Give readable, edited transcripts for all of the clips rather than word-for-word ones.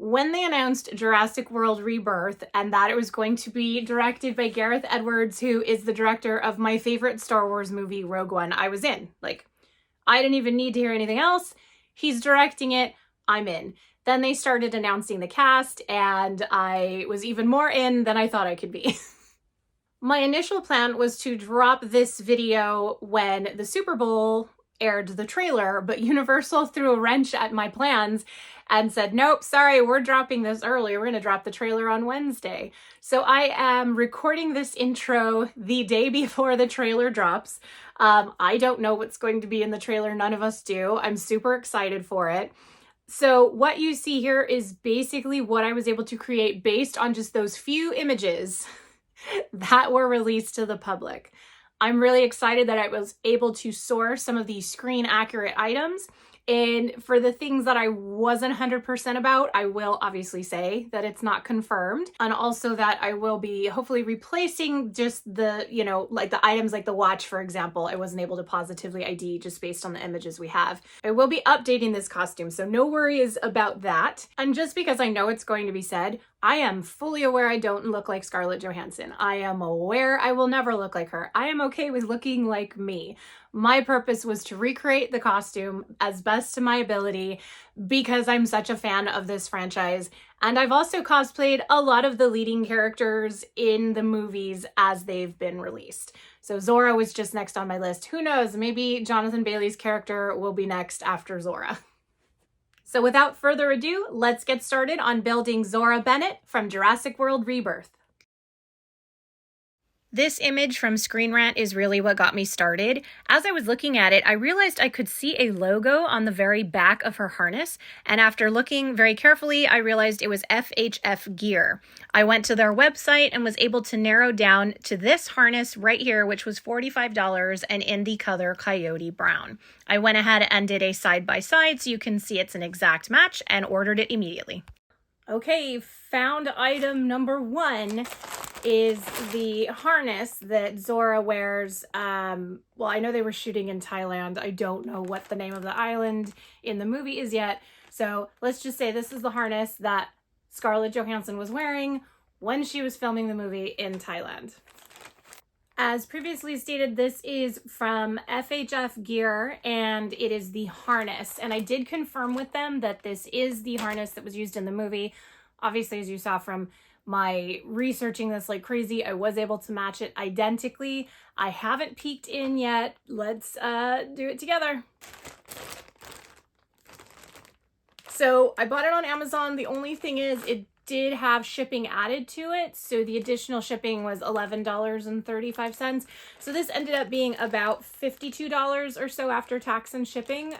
when they announced Jurassic World Rebirth and that it was going to be directed by Gareth Edwards, who is the director of my favorite Star Wars movie, Rogue One, I was in. Like, I didn't even need to hear anything else. He's directing it. I'm in. Then they started announcing the cast, and I was even more in than I thought I could be. My initial plan was to drop this video when the Super Bowl aired the trailer, but Universal threw a wrench at my plans and said, nope, sorry, we're dropping this early. We're going to drop the trailer on Wednesday. So I am recording this intro the day before the trailer drops. I don't know what's going to be in the trailer. None of us do. I'm super excited for it. So what you see here is basically what I was able to create based on just those few images that were released to the public. I'm really excited that I was able to source some of these screen accurate items. And for the things that I wasn't 100% about, I will obviously say that it's not confirmed. And also that I will be hopefully replacing just the, you know, like the items like the watch, for example, I wasn't able to positively ID just based on the images we have. I will be updating this costume, so no worries about that. And just because I know it's going to be said, I am fully aware I don't look like Scarlett Johansson. I am aware I will never look like her. I am okay with looking like me. My purpose was to recreate the costume as best to my ability because I'm such a fan of this franchise. And I've also cosplayed a lot of the leading characters in the movies as they've been released. So Zora was just next on my list. Who knows, maybe Jonathan Bailey's character will be next after Zora. So without further ado, let's get started on building Zora Bennett from Jurassic World Rebirth. This image from Screen Rant is really what got me started. As I was looking at it, I realized I could see a logo on the very back of her harness, and after looking very carefully, I realized it was FHF Gear. I went to their website and was able to narrow down to this harness right here, which was $45 and in the color Coyote Brown. I went ahead and did a side-by-side so you can see it's an exact match and ordered it immediately. Okay, found item number one is the harness that Zora wears. Well, I know they were shooting in Thailand. I don't know what the name of the island in the movie is yet. So let's just say this is the harness that Scarlett Johansson was wearing when she was filming the movie in Thailand. As previously stated, this is from FHF Gear, and it is the harness. And I did confirm with them that this is the harness that was used in the movie. Obviously, as you saw from my researching this like crazy, I was able to match it identically. I haven't peeked in yet. Let's do it together. So I bought it on Amazon. The only thing is it did have shipping added to it, so the additional shipping was $11.35. So this ended up being about $52 or so after tax and shipping.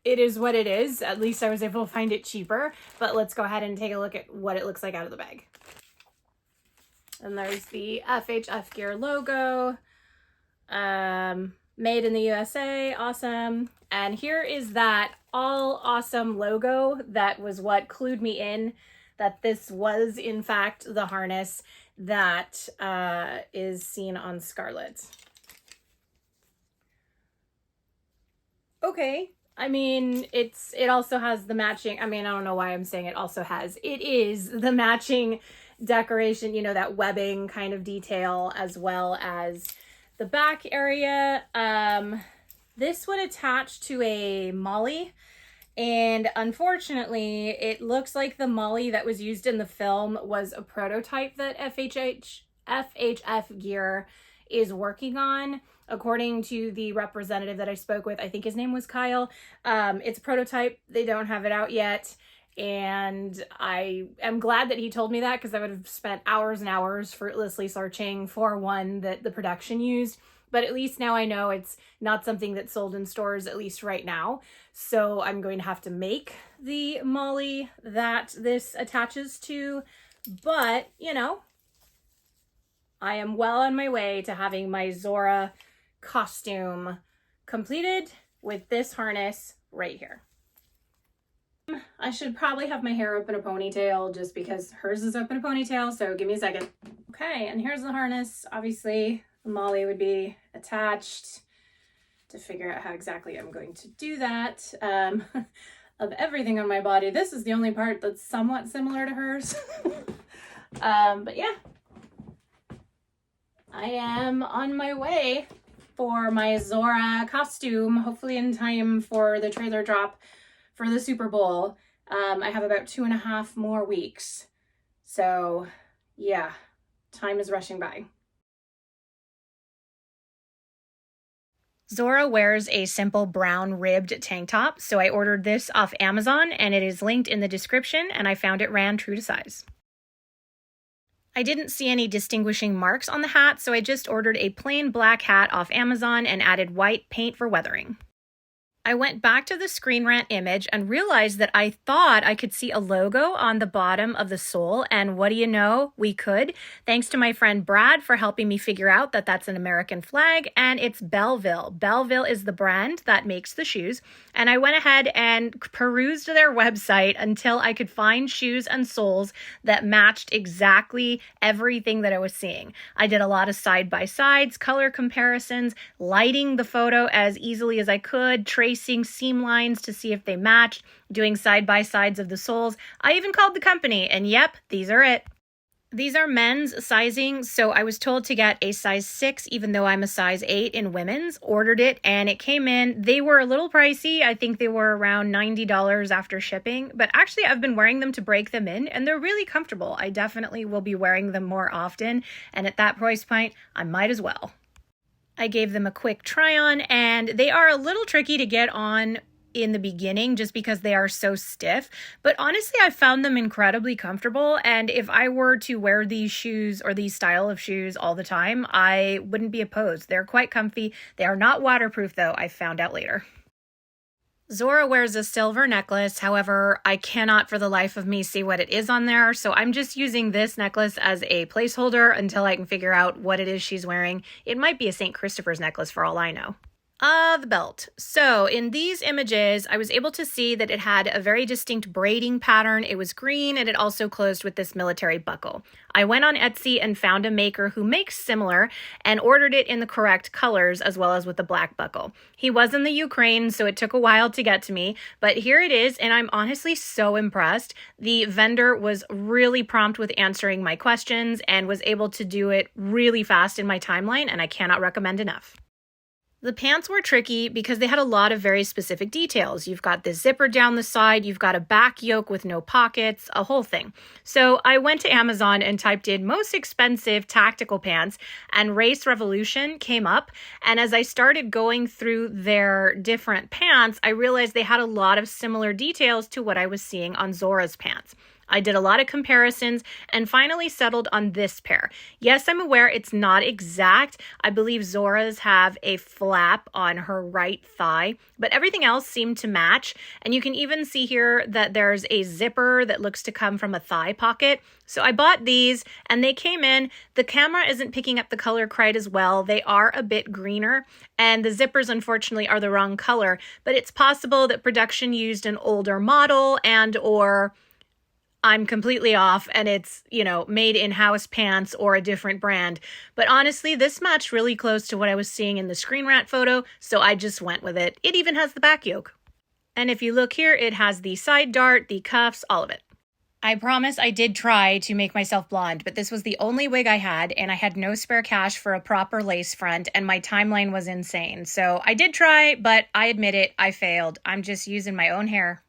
It is what it is. At least I was able to find it cheaper, but let's go ahead and take a look at what it looks like out of the bag. And there's the FHF Gear logo, made in the USA, awesome. And here is that all awesome logo that was what clued me in that this was in fact the harness that is seen on Scarlett. Okay, I mean, it also has the matching, I mean, I don't know why I'm saying it also has. It is the matching decoration, you know, that webbing kind of detail, as well as the back area. This would attach to a Molle, and unfortunately, it looks like the Molle that was used in the film was a prototype that FHF Gear is working on. According to the representative that I spoke with, I think his name was Kyle, it's a prototype. They don't have it out yet. And I am glad that he told me that, because I would have spent hours and hours fruitlessly searching for one that the production used. But at least now I know it's not something that's sold in stores, at least right now. So I'm going to have to make the Molle that this attaches to. But, you know, I am well on my way to having my Zora costume completed with this harness right here. I should probably have my hair up in a ponytail just because hers is up in a ponytail, so give me a second. Okay, and here's the harness. Obviously, the Molle would be attached. To figure out how exactly I'm going to do that. of everything on my body. This is the only part that's somewhat similar to hers. But yeah, I am on my way for my Zora costume, hopefully in time for the trailer drop for the Super Bowl. I have about 2.5 more weeks. So yeah, time is rushing by. Zora wears a simple brown ribbed tank top, so I ordered this off Amazon and it is linked in the description, and I found it ran true to size. I didn't see any distinguishing marks on the hat, so I just ordered a plain black hat off Amazon and added white paint for weathering. I went back to the Screen Rant image and realized that I thought I could see a logo on the bottom of the sole, and what do you know? We could. Thanks to my friend Brad for helping me figure out that that's an American flag, and it's Belleville. Belleville is the brand that makes the shoes, and I went ahead and perused their website until I could find shoes and soles that matched exactly everything that I was seeing. I did a lot of side-by-sides, color comparisons, lighting the photo as easily as I could, tracing seam lines to see if they matched, doing side-by-sides of the soles. I even called the company, and yep, these are it. These are men's sizing, so I was told to get a size 6, even though I'm a size 8 in women's. Ordered it, and it came in. They were a little pricey. I think they were around $90 after shipping, but actually I've been wearing them to break them in, and they're really comfortable. I definitely will be wearing them more often, and at that price point, I might as well. I gave them a quick try on, and they are a little tricky to get on in the beginning just because they are so stiff, but honestly I found them incredibly comfortable, and if I were to wear these shoes or these style of shoes all the time, I wouldn't be opposed. They're quite comfy. They are not waterproof though, I found out later. Zora wears a silver necklace, however, I cannot for the life of me see what it is on there, so I'm just using this necklace as a placeholder until I can figure out what it is she's wearing. It might be a St. Christopher's necklace for all I know. The belt. So in these images, I was able to see that it had a very distinct braiding pattern. It was green, and it also closed with this military buckle. I went on Etsy and found a maker who makes similar and ordered it in the correct colors as well as with the black buckle. He was in the Ukraine, so it took a while to get to me, but here it is, and I'm honestly so impressed. The vendor was really prompt with answering my questions and was able to do it really fast in my timeline, and I cannot recommend enough. The pants were tricky because they had a lot of very specific details. You've got this zipper down the side, you've got a back yoke with no pockets, a whole thing. So I went to Amazon and typed in most expensive tactical pants, and Race Revolution came up. And as I started going through their different pants, I realized they had a lot of similar details to what I was seeing on Zora's pants. I did a lot of comparisons and finally settled on this pair. Yes, I'm aware it's not exact. I believe Zora's have a flap on her right thigh, but everything else seemed to match. And you can even see here that there's a zipper that looks to come from a thigh pocket. So I bought these and they came in. The camera isn't picking up the color quite as well. They are a bit greener, and the zippers unfortunately are the wrong color, but it's possible that production used an older model or I'm completely off and it's, made in-house pants or a different brand. But honestly, this matched really close to what I was seeing in the Screen Rant photo, so I just went with it. It even has the back yoke. And if you look here, it has the side dart, the cuffs, all of it. I promise I did try to make myself blonde, but this was the only wig I had, and I had no spare cash for a proper lace front, and my timeline was insane. So I did try, but I admit it, I failed. I'm just using my own hair.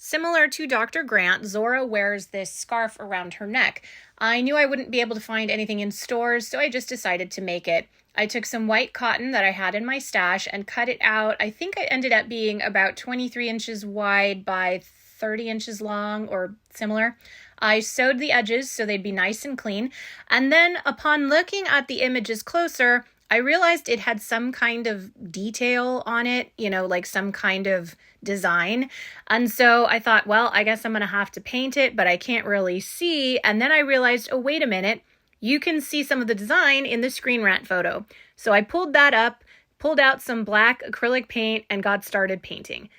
Similar to Dr. Grant, Zora wears this scarf around her neck. I knew I wouldn't be able to find anything in stores, so I just decided to make it. I took some white cotton that I had in my stash and cut it out. I think it ended up being about 23 inches wide by 30 inches long or similar. I sewed the edges so they'd be nice and clean. And then upon looking at the images closer, I realized it had some kind of detail on it, like some kind of design. And so I thought, well, I guess I'm going to have to paint it, but I can't really see. And then I realized, oh, wait a minute, you can see some of the design in the Screen Rant photo. So I pulled that up, pulled out some black acrylic paint, and got started painting.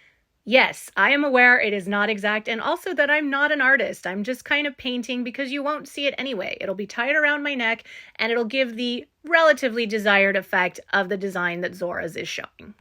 Yes, I am aware it is not exact, and also that I'm not an artist. I'm just kind of painting because you won't see it anyway. It'll be tied around my neck, and it'll give the relatively desired effect of the design that Zora's is showing.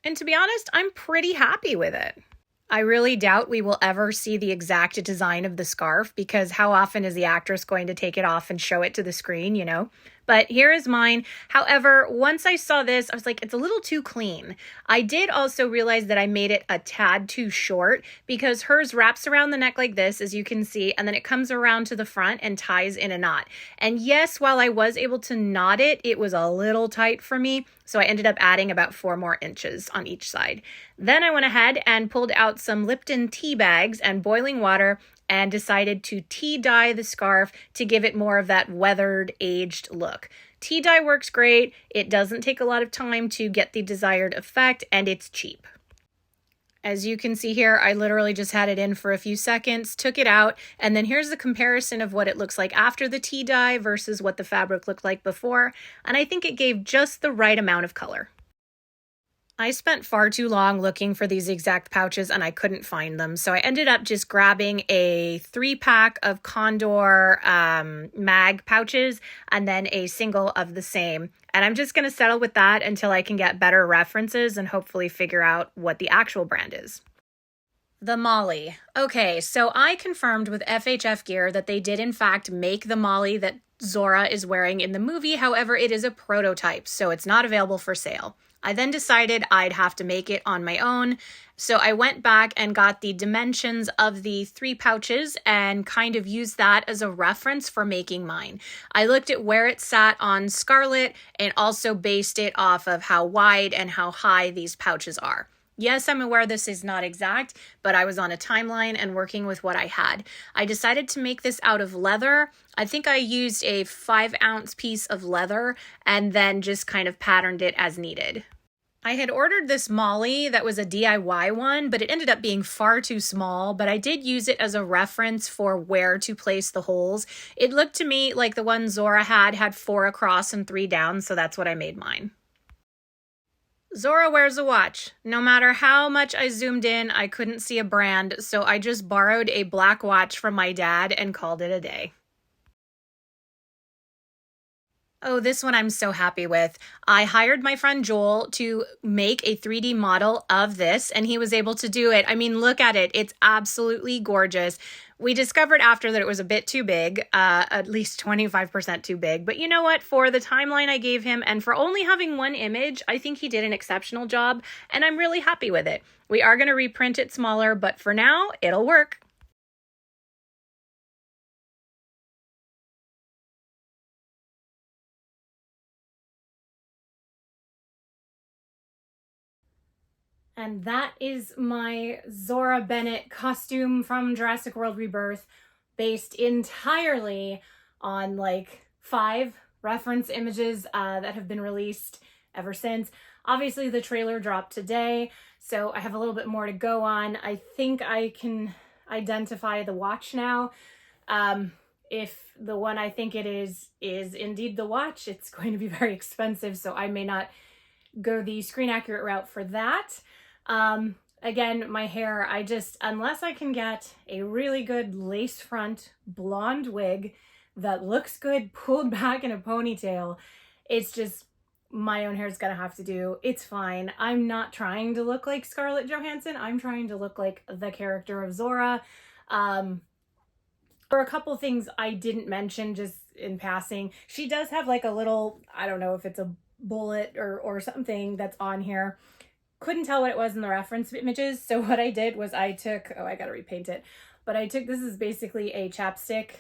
And to be honest, I'm pretty happy with it. I really doubt we will ever see the exact design of the scarf because how often is the actress going to take it off and show it to the screen, you know? But here is mine. However, once I saw this, I was like, it's a little too clean. I did also realize that I made it a tad too short because hers wraps around the neck like this, as you can see, and then it comes around to the front and ties in a knot. And yes, while I was able to knot it, it was a little tight for me. So I ended up adding about 4 more inches on each side. Then I went ahead and pulled out some Lipton tea bags and boiling water and decided to tea dye the scarf to give it more of that weathered, aged look. Tea dye works great. It doesn't take a lot of time to get the desired effect, and it's cheap. As you can see here, I literally just had it in for a few seconds, took it out, and then here's the comparison of what it looks like after the tea dye versus what the fabric looked like before, and I think it gave just the right amount of color. I spent far too long looking for these exact pouches and I couldn't find them. So I ended up just grabbing a 3-pack of Condor mag pouches and then a single of the same. And I'm just going to settle with that until I can get better references and hopefully figure out what the actual brand is. The Molle. Okay, so I confirmed with FHF Gear that they did in fact make the Molle that Zora is wearing in the movie. However, it is a prototype, so it's not available for sale. I then decided I'd have to make it on my own. So I went back and got the dimensions of the 3 pouches and kind of used that as a reference for making mine. I looked at where it sat on Scarlett and also based it off of how wide and how high these pouches are. Yes, I'm aware this is not exact, but I was on a timeline and working with what I had. I decided to make this out of leather. I think I used a 5-ounce piece of leather and then just kind of patterned it as needed. I had ordered this Molle that was a DIY one, but it ended up being far too small, but I did use it as a reference for where to place the holes. It looked to me like the one Zora had 4 across and 3 down, so that's what I made mine. Zora wears a watch. No matter how much I zoomed in, I couldn't see a brand, so I just borrowed a black watch from my dad and called it a day. Oh, this one I'm so happy with. I hired my friend Joel to make a 3D model of this, and he was able to do it. I mean, look at it. It's absolutely gorgeous. We discovered after that it was a bit too big, at least 25% too big. But you know what? For the timeline I gave him and for only having one image, I think he did an exceptional job, and I'm really happy with it. We are going to reprint it smaller, but for now, it'll work. And that is my Zora Bennett costume from Jurassic World Rebirth, based entirely on like 5 reference images that have been released ever since. Obviously, the trailer dropped today, so I have a little bit more to go on. I think I can identify the watch now. If the one I think it is indeed the watch, it's going to be very expensive, so I may not go the screen accurate route for that. Again, my hair, unless I can get a really good lace front blonde wig that looks good pulled back in a ponytail, it's just my own hair's gonna have to do. It's fine. I'm not trying to look like Scarlett Johansson. I'm trying to look like the character of Zora. For a couple things I didn't mention just in passing, she does have like a little, I don't know if it's a bullet or something that's on here. Couldn't tell what it was in the reference images, so what I did was I gotta repaint it, but this is basically a chapstick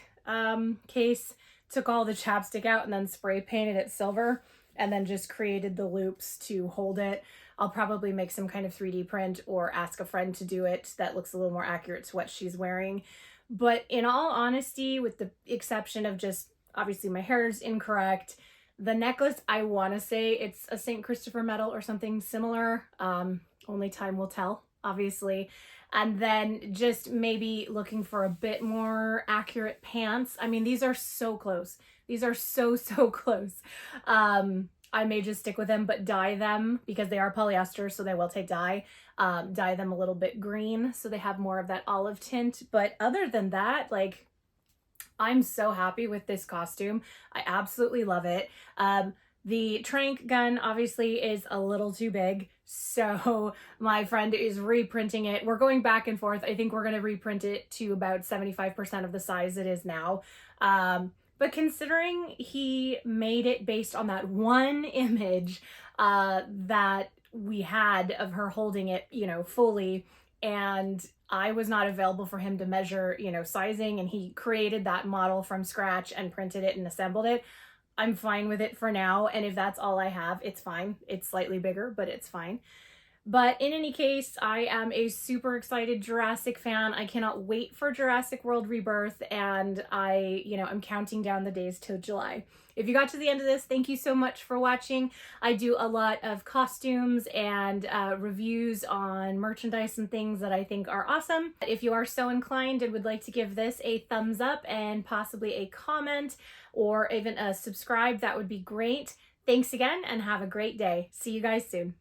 case, took all the chapstick out and then spray painted it silver, and then just created the loops to hold it. I'll probably make some kind of 3D print or ask a friend to do it that looks a little more accurate to what she's wearing. But in all honesty, with the exception of just, obviously my hair is incorrect, the necklace, I want to say it's a St. Christopher medal or something similar. Only time will tell, obviously. And then just maybe looking for a bit more accurate pants. I mean, these are so close. These are so close. I may just stick with them, but dye them because they are polyester, so they will take dye. Dye them a little bit green so they have more of that olive tint. But other than that, like, I'm so happy with this costume. I absolutely love it. The Tranq gun obviously is a little too big. So my friend is reprinting it. We're going back and forth. I think we're going to reprint it to about 75% of the size it is now. But considering he made it based on that one image that we had of her holding it, you know, fully, and I was not available for him to measure, you know, sizing, and he created that model from scratch and printed it and assembled it, I'm fine with it for now. And if that's all I have, it's fine. It's slightly bigger, but it's fine. But in any case, I am a super excited Jurassic fan. I cannot wait for Jurassic World Rebirth, and I'm counting down the days till July. If you got to the end of this, thank you so much for watching. I do a lot of costumes and reviews on merchandise and things that I think are awesome. If you are so inclined and would like to give this a thumbs up and possibly a comment or even a subscribe, that would be great. Thanks again and have a great day. See you guys soon.